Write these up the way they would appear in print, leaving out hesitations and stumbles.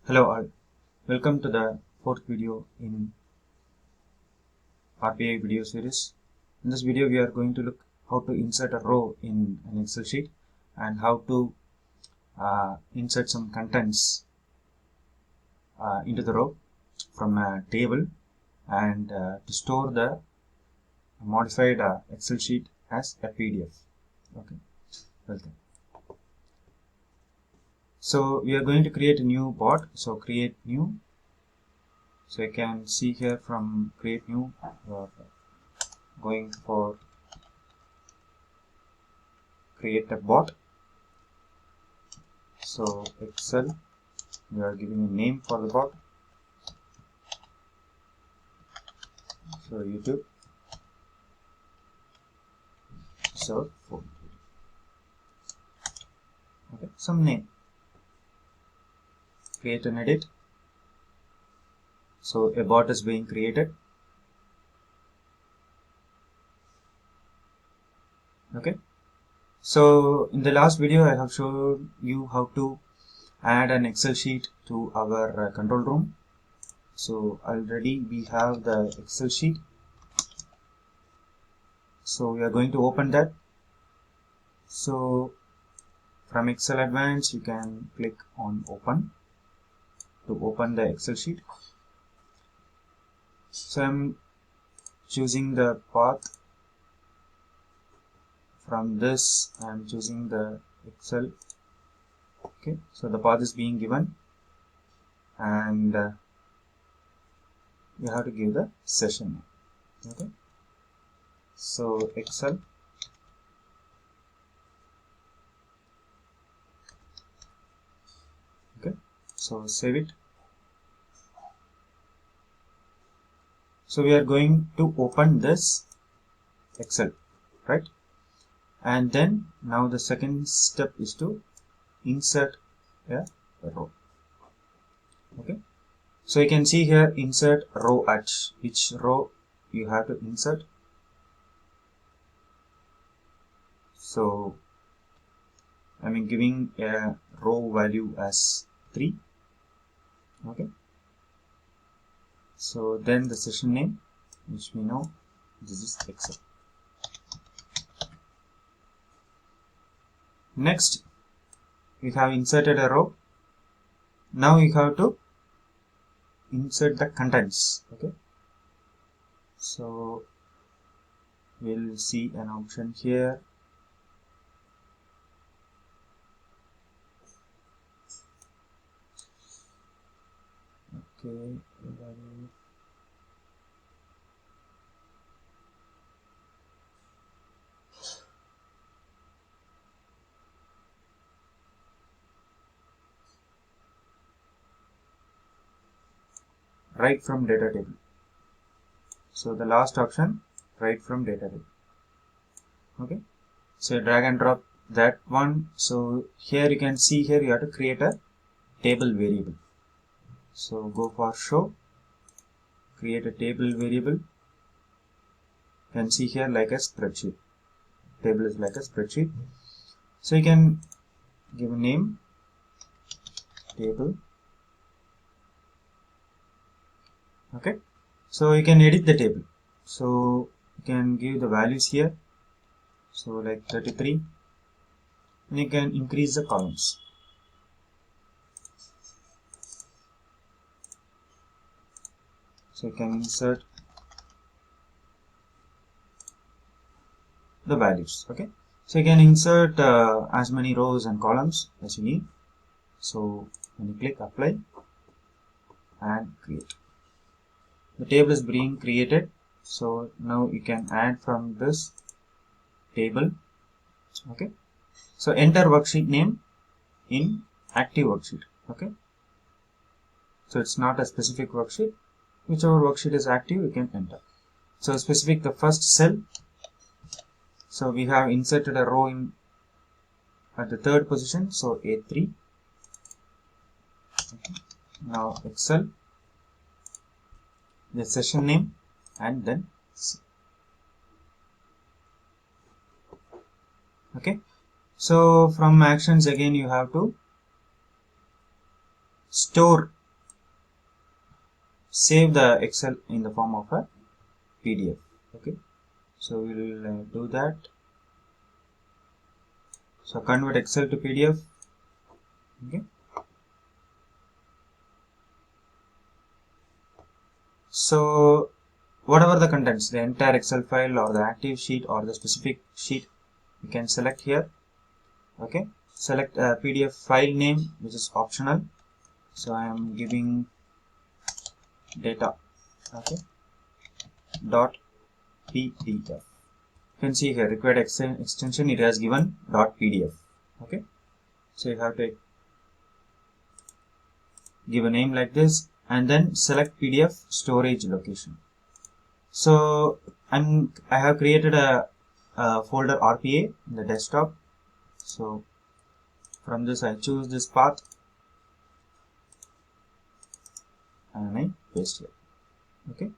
Hello all, welcome to the fourth video in RPA video series. In this video we are going to look how to insert a row in an Excel sheet and how to insert some contents into the row from a table and to store the modified Excel sheet as a PDF. Okay, welcome. So we are going to create a new bot. So create new. So you can see here from create new, going for create a bot. So Excel, we are giving a name for the bot. So YouTube. So phone. Okay, some name. Create and edit. So a bot is being created. Okay. So in the last video I have shown you how to add an Excel sheet to our control room. So already we have the Excel sheet. So we are going to open that. So from Excel Advanced you can click on open to open the Excel sheet. So I'm choosing the path. From this I'm choosing the Excel. Okay, so the path is being given and you have to give the session name. Okay, so Excel. Okay, so save it. So we are going to open this Excel, right? And then now the second step is to insert a row. Okay, so you can see here insert row at which row you have to insert. So I'm giving a row value as 3. Okay, so then the session name, which we know this is Excel. Next we have inserted a row. Now you have to insert the contents. Okay, so we'll see an option here. Okay, write from data table. So the last option, write from data table. Okay, so drag and drop that one. So here you can see here you have to create a table variable. So go for show, create a table variable. You can see here like a spreadsheet. Table is like a spreadsheet. So you can give a name, table. Okay, so you can edit the table. So you can give the values here. So like 33, and you can increase the columns. So you can insert the values. Okay, so you can insert as many rows and columns as you need. So when you click apply and create, the table is being created. So now you can add from this table. Okay, so enter worksheet name in active worksheet. Okay, so it's not a specific worksheet. Whichever worksheet is active you can enter. So specific the first cell. So we have inserted a row in at the third position, so A3. Okay. Now Excel, the session name, and then C. Okay, so from actions again you have to store save the Excel in the form of a PDF. Okay, so we'll do that. So convert Excel to PDF. Okay, so whatever the contents, the entire Excel file or the active sheet or the specific sheet, you can select here. Okay, select a PDF file name, which is optional. So I am giving data. Okay, dot PDF. You can see here required extension, it has given .pdf. Okay, so you have to give a name like this and then select PDF storage location. So I have created a folder RPA in the desktop. So from this I choose this path and I paste here. Okay,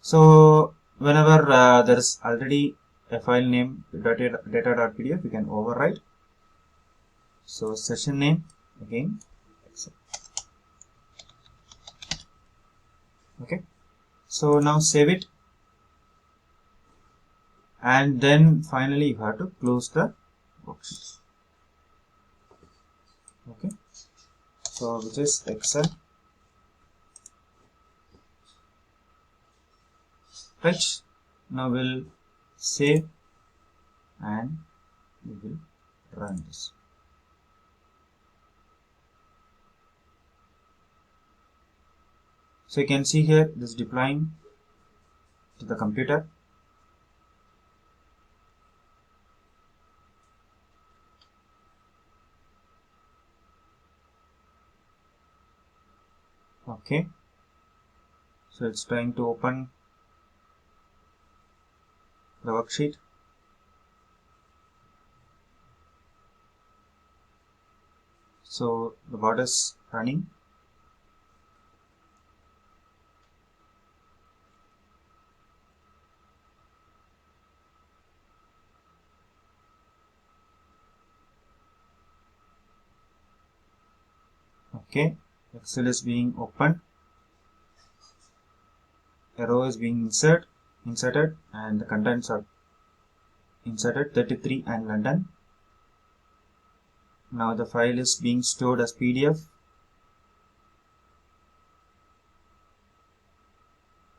so whenever there is already a file name data.pdf, you can overwrite. So session name again Excel. Okay, so now save it, and then finally you have to close the worksheet. Okay, so which is Excel, right? Now we'll save and we will run this. So you can see here this deploying to the computer. Okay, so it's trying to open the worksheet. So the bot is running. Okay, Excel is being opened, a row is being inserted and the contents are inserted, 33 and London. Now the file is being stored as PDF.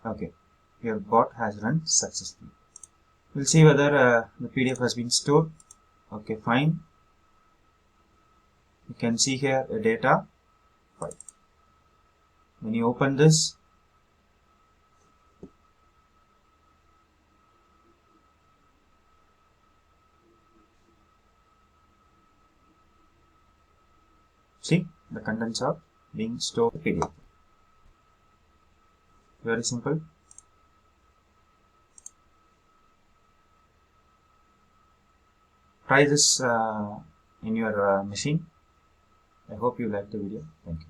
Okay, your bot has run successfully. We'll see whether the PDF has been stored. Okay, fine. You can see here a data file. When you open this, see the contents are being stored in PDF. Very simple. Try this in your machine. I hope you liked the video. Thank you.